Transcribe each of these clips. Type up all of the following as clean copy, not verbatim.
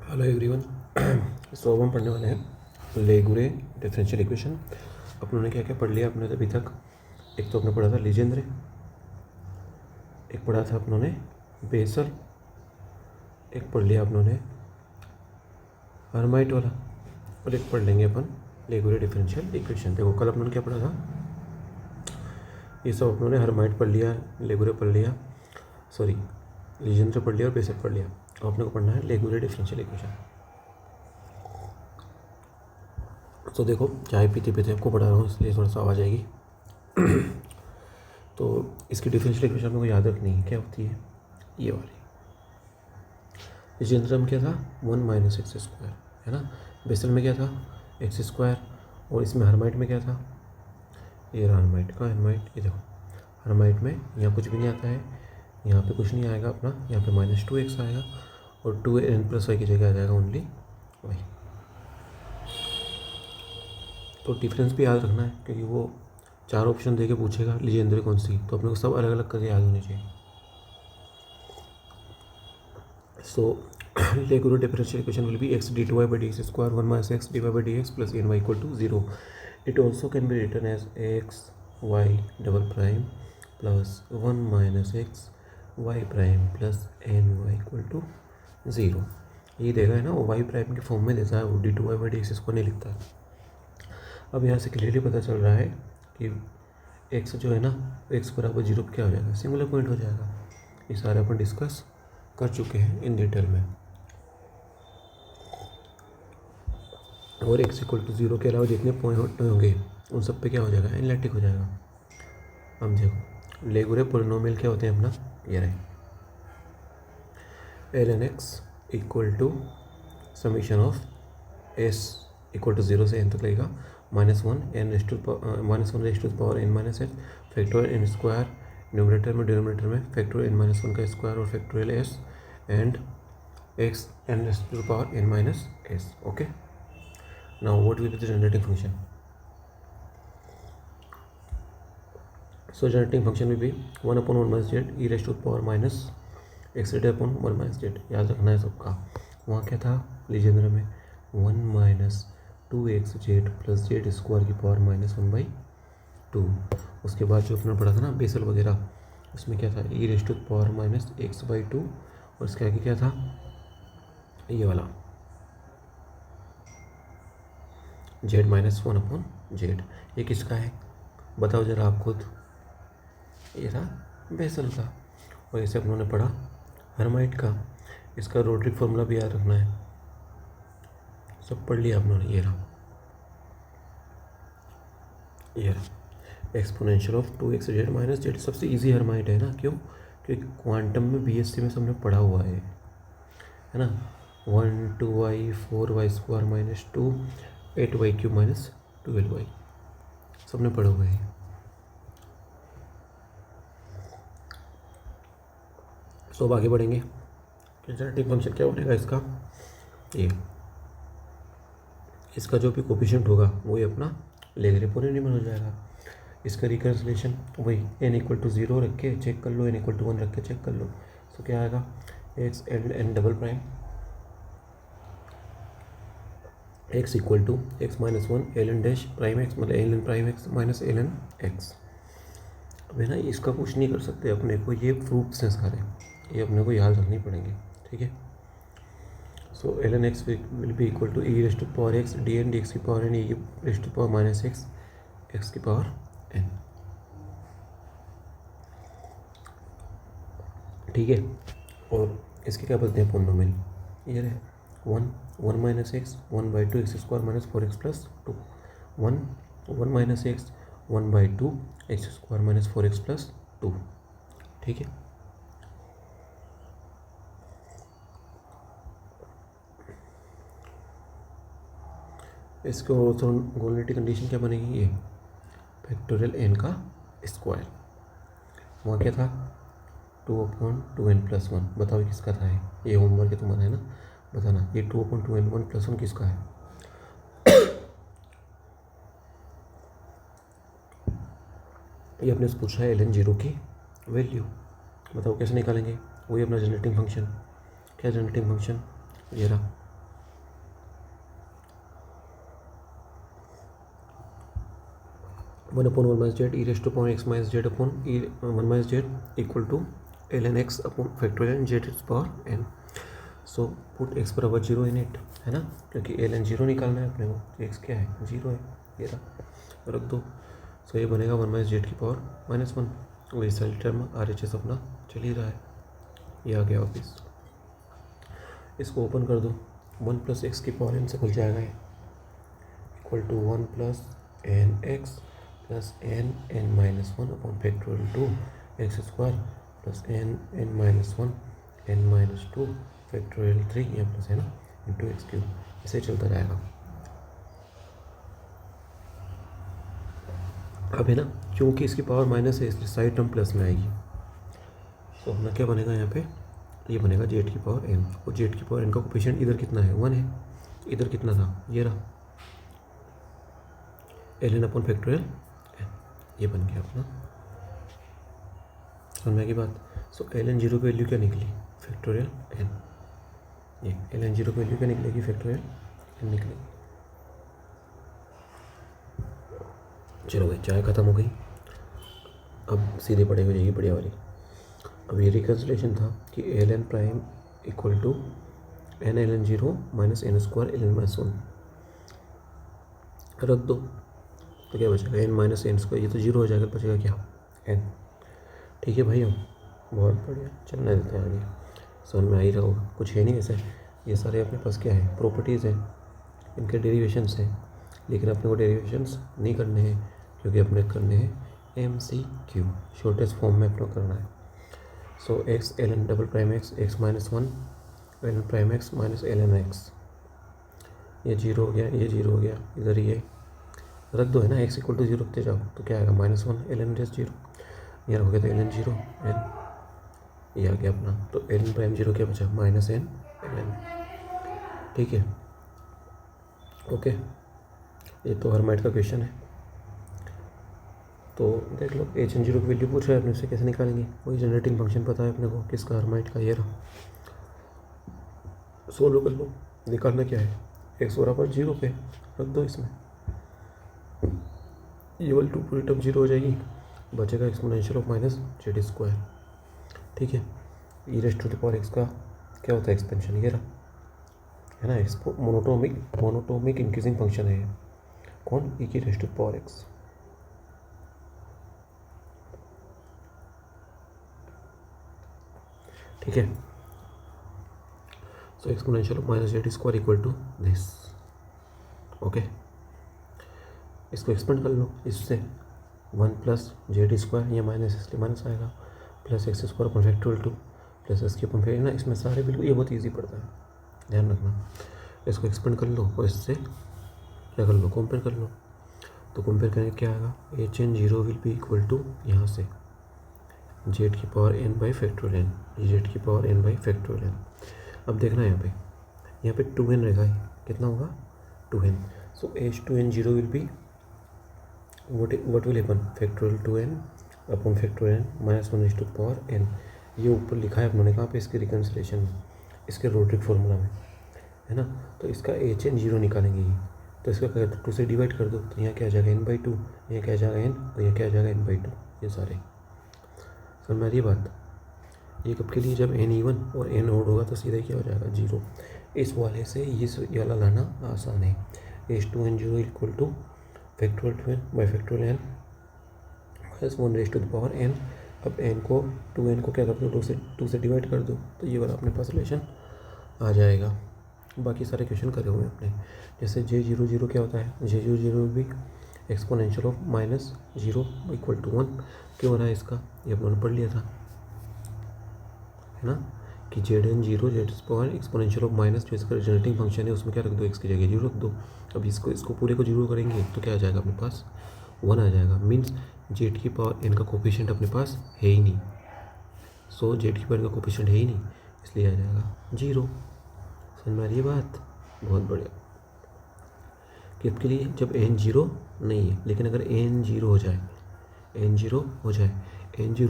Hello everyone. सो अब हम पढ़ने वाले हैं लेगुरे डिफरेंशियल इक्वेशन। अपनों ने क्या क्या पढ़ लिया अपने अभी तक। एक तो अपने पढ़ा था लीजेंद्रे, एक पढ़ा था अपनों ने बेसल, एक पढ़ लिया अपनों ने हर्माइट वाला, और एक पढ़ लेंगे अपन लेगुरे डिफरेंशियल इक्वेशन। देखो कल अपनों ने क्या पढ़ा था, ये सब अपनों ने हर्माइट पढ़ लिया, लेगुरे पढ़ लिया, सॉरी लीजेंद्रे पढ़ लिया और बेसल पढ़ लिया। अब अपने को पढ़ना है लेगुरे डिफरेंशियल इक्वेशन। तो देखो चाय पीते पीते आपको पढ़ा रहा हूँ इसलिए थोड़ा सा आवाज़ आएगी। तो इसकी डिफरेंशियल इक्वेशन में को याद रखनी है क्या होती है, ये वाली। लीजेंद्रे में क्या था 1 माइनस एक्स स्क्वायर, है ना। बेसल में क्या था एक्स स्क्वायर, और इसमें हर्माइट में क्या था, ये रहा हर्माइट का हर्माइट। ये देखो हर्माइट में यहाँ कुछ भी नहीं आता है, यहाँ पे कुछ नहीं आएगा अपना, यहाँ पे -2x आएगा और 2n+y की जगह आ जाएगा ओनली y। तो डिफरेंस भी याद रखना है क्योंकि वो 4 ऑप्शन दे के पूछेगा लीजेंद्रे कौन सी, तो अपने को सब अलग अलग करके याद होने चाहिए। सो लेगुरे differential equation will be x dy/dx square 1 minus x dy/dx plus ny equal to 0. It also can be written as x y double prime plus 1 minus x y prime plus ny equal to 0. ये देगा है ना, वो y prime के form में देता है, वो d2y/dx इसको नहीं लिखता है। अब यहाँ से क्लियरली पता चल रहा है कि x जो है ना x बराबर 0 क्या हो जाएगा, सिंगुलर पॉइंट हो जाएगा। ये सारे अपन डिस्कस कर चुके हैं इन डिटेल में। और x इक्वल टू 0 के अलावा जितने पॉइंट होंगे उन सब पे क्या हो जाएगा, एनालिटिक हो जाएगा। अब देखो लेगुरे पोलिनोमियल क्या होते हैं अपना, ये रहे ln x equal to summation of s equal to 0 से n तक लगेगा -1 n raise to power n minus h factorial n square, numerator में डिनोमिनेटर में फैक्टोरियल n-1 का स्क्वायर और factorial s and x n raise to power n minus s। Okay, now what will be the generating function. So generating function will be 1/1 minus z e raise to power minus x upon 1 minus z। याद रखना है सबका। वहाँ क्या था लीजेंद्रे में 1 minus 2xz plus Z square की power -1/2। उसके बाद जो अपने पढ़ा था ना बेसल वगैरह, उसमें क्या था e raise to power -x/2, और इसके आगे क्या था ये वाला z-1/z। ये किसका है बताओ ज़रा आप खुद, ये रहा बेसल का। और इसे अपनों ने पढ़ा हर्माइट का, इसका रोटरी फॉर्मूला भी याद रखना है, सब पढ़ लिया अपनों ने। ये रहा exponential of 2xz minus Z, सबसे इजी हर्माइट है ना। क्यों? क्योंकि क्वांटम में बीएससी में सबने पढ़ा हुआ है ना। 1 2y 4y square minus 2 8y³ minus 12y सबने पढ़ा हुआ है। सो अब आगे बढ़ेंगे कि जनरेटिंग फंक्शन क्या बनेगा इसका। ये इसका जो भी कोफिशिएंट होगा वही अपना लेगुरे पोलिनोमियल हो जाएगा। इसका रिकन्सिलेशन वही n इक्वल टू 0 रख के चेक कर लो, n इक्वल टू 1 रख के चेक कर लो। सो क्या आएगा x n double prime x equal to x minus 1 ln dash prime x मतलब ln prime x minus ln x। अब है ना इसका कुछ नहीं कर सकते अपने को, ये प्रूफ्स हैं सारे, ये अपने को याद रखनी पड़ेंगे, ठीक है। So ln x will be equal to e raise to power x dn dx की power n e raise to power minus x की पावर n, ठीक है। और इसके क्या बोलते हैं पोलिनोमियल, ये रहे 1 minus x 1/2 x square minus 4x plus 2, 1 minus x 1/2 x square minus 4x plus 2, ठीक है। इसको ऑर्थोगोनलिटी कंडीशन क्या बनेगी, ये फैक्टोरियल n का स्क्वायर। वहाँ क्या था 2/2n+1, बताओ किसका था ये होमवर्क है तुम्हारा है ना, बताना ये 2/2n1+1 किसका है। ये अपने से पूछा है ln 0 की वैल्यू, बताओ कैसे निकालेंगे। वही अपना जनरेटिंग फंक्शन, क्या जनरेटिंग फंक्शन ये रहा 1/1 - z e raised to power x minus z upon e 1 - z equal to ln x upon factorial z raised to power n. So put x बराबर 0 इन इट, है ना, क्योंकि ln 0 निकालना है अपने को, तो x क्या है 0 है, ये रहा, रख दो। सो ये बनेगा 1 - z की पावर -1, वही साइड टर्म RHS अपना चल ही रहा है, ये आ गया वापिस। इसको ओपन कर दो, 1 + x की पावर n से खुल जाएगा ये, equal to 1 + nx + n(n-1) upon factorial 2x² + n(n-1) n-2 फैक्टोरियल 3 या प्लस है ना इंटू x³, ऐसे चलता जाएगा। अब है ना, क्योंकि इसकी पावर माइनस है इसलिए साइड टर्म प्लस में आएगी। तो अपना क्या बनेगा यहाँ पे, ये बनेगा z की पावर n, और z की पावर n का कोफिशिएंट इधर कितना है 1 है, इधर कितना था ये रहा ln अपॉन फैक्टोरियल n, ये बन गया अपना, समझ में की बात। सो ln 0 की वैल्यू क्या निकली फैक्टोरियल n, ये ln 0 की वैल्यू क्या निकलेगी फैक्टोरियल n निकलेगी। चलो भाई चाय ख़त्म हो गई, अब सीधे पढ़े हो जाएगी बढ़िया वाली। अब ये रिकन्सिलेशन था कि ln prime equal to n ln 0 minus n² ln -1 रख दो, तो क्या बचेगा n माइनस n², ये तो 0 हो जाएगा, बचेगा क्या n। ठीक है भाई, हम बहुत बढ़िया, चलने देते हैं आगे, समझ में आ ही रहा होगा, कुछ है नहीं ऐसे, ये सारे अपने पास क्या है प्रॉपर्टीज़ हैं, इनके डेरिवेशंस हैं, लेकिन अपने को डेरिवेशंस नहीं करने हैं क्योंकि अपने करने हैं MCQ, शॉर्टेस्ट फॉर्म में अपना करना है। सो x ln double prime x x -1 ln prime x minus ln x, ये 0 हो गया, ये 0 हो गया, इधर ये रख दो, है ना, x = 0 रखते जाओ तो क्या आएगा -1 ln 0, यहाँ हो गया तो ln 0 n, ये आ गया अपना, तो ln प्राइम 0 क्या बचा -n ln। ठीक है, ओके, ये तो हर्माइट का क्वेश्चन है, तो देख लो hn 0 की वैल्यू पूछ रहा है अपने से, कैसे निकालेंगे, वही जनरेटिंग फंक्शन पता है अपने को किसका, हर्माइट का, ये रहा, सोल्व कर लो। निकालना क्या है, x बराबर 0 पे रख दो, इसमें ये वाली 2 पूरी टर्म 0 हो जाएगी, बचेगा एक्सपोनेंशियल ऑफ -z²। ठीक है, e raise to the power x का क्या होता है एक्सपेंशन, ये रहा, है ना, मोनोटोमिक इंक्रीजिंग फंक्शन है ये, कौन e की raise to the power x। ठीक है, so exponential of -z² equal to this. Okay, इसको एक्सपेंड कर लो, इससे 1 + z², ये माइनस इसलिए माइनस आएगा, plus x² upon factorial 2 plus s के अपॉन फैक्टोरियल ना, इसमें सारे बिल्कुल, ये बहुत इजी पड़ता है, ध्यान रखना। इसको एक्सपेंड कर लो और इससे क्या कर लो, कंपेयर कर लो, तो कंपेयर करने क्या आएगा, hn 0 will be equal to यहाँ से z की power n by factorial n, z की power n by factorial n। अब देखना यहाँ पे 2n रहेगा, कितना होगा 2n, so h2n 0 will B what will happen, factorial 2n upon factorial n -1 / power n, ये ऊपर लिखा है अपने कहाँ पे, इसके रिकन्सिलेशन में, इसके रोटरिक फार्मूला में, है ना। तो इसका hn 0 निकालेंगे ये, तो इसका क्या 2 से डिवाइड कर दो, तो यहाँ क्या आ जाएगा n/2, यहाँ क्या आ जाएगा n, और यहाँ क्या आ जाएगा n/2, ये सारे समझ में आ रही है बात। ये कब के लिए, जब n इवन और n ऑड होगा तो सीधा क्या हो जाएगा 0। इस वाले से ये वाला लाना आसान है, h2n 0 equal to factorial 2n by factorial n -1 raise to the power n। अब n को 2n को क्या कर दो, 2 से डिवाइड कर दो, तो ये वाला अपने पास रिलेशन आ जाएगा। बाकी सारे क्वेश्चन करे हुए हैं अपने, जैसे j00 क्या होता है, j00 भी एक्सपोनेंशियल ऑफ -0 इक्वल टू 1 क्यों हो रहा है इसका, ये अपनों ने पढ़ लिया था, है ना, कि zn 0 z power exponential of minus, जो इसका जनरेटिंग फंक्शन है उसमें क्या रख दो, x की जगह 0 रख दो। अब इसको पूरे को 0 करेंगे तो क्या आ जाएगा अपने पास 1 आ जाएगा, मीन्स z की पावर n का कोफिशिएंट अपने पास है ही नहीं, सो z की पावर n का कोफिशिएंट है ही नहीं, इसलिए आ जाएगा 0। समझ में आ रही है बात, बहुत बढ़िया। कि के लिए जब n 0 नहीं है, लेकिन अगर n 0 हो जाए, n 0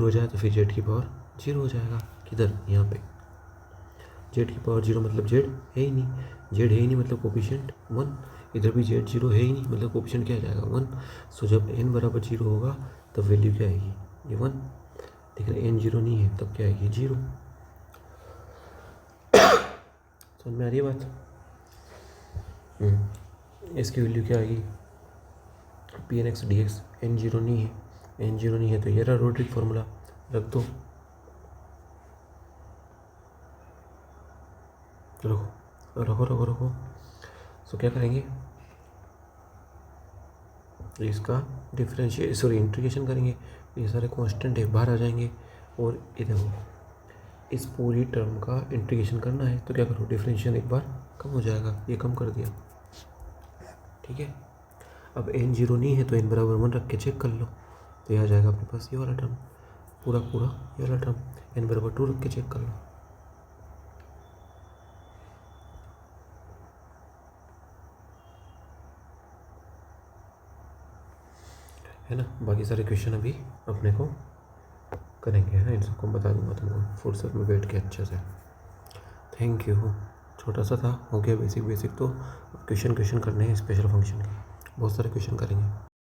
हो जाए तो फिर z की पावर 0 हो जाएगा, किधर, यहाँ पे z की पावर 0 मतलब z है ही नहीं, z है ही नहीं मतलब कोफिशिएंट 1, इधर भी जेड जीरो है ही नहीं, मतलब ऑप्शन क्या आ जाएगा 1। सो जब n बराबर 0 होगा तब वैल्यू क्या आएगी, ये 1। लेकिन n 0 नहीं है तब क्या आएगी, 0। समझ में आ रही है बात। इसकी वैल्यू क्या आएगी, P N X D X. n 0 नहीं है, n 0 नहीं है तो ये रहा रोड्रिक फार्मूला, रख दो, रखो रखो रखो रखो। सो क्या करेंगे, इसका डिफरेंशिएट सॉरी इंटीग्रेशन करेंगे, ये सारे कांस्टेंट है बाहर आ जाएंगे। और ये देखो इस पूरी टर्म का इंटीग्रेशन करना है तो क्या करो, डिफरेंशियल एक बार कम हो जाएगा, ये कम कर दिया, ठीक है। अब n 0 नहीं है तो n बराबर 1 रख के चेक कर लो, तो ये आ जाएगा अपने पास ये वाला टर्म, पूरा पूरा ये वाला टर्म। n बराबर 2 रख के चेक कर लो, है ना। बाकी सारे क्वेश्चन अभी अपने को करेंगे, है ना, इन सबको बता दूंगा तुमको फुर्सत में बैठ के अच्छे से। Thank you. छोटा सा था, हो गया बेसिक बेसिक। तो क्वेश्चन करने हैं स्पेशल फंक्शन के, बहुत सारे क्वेश्चन करेंगे।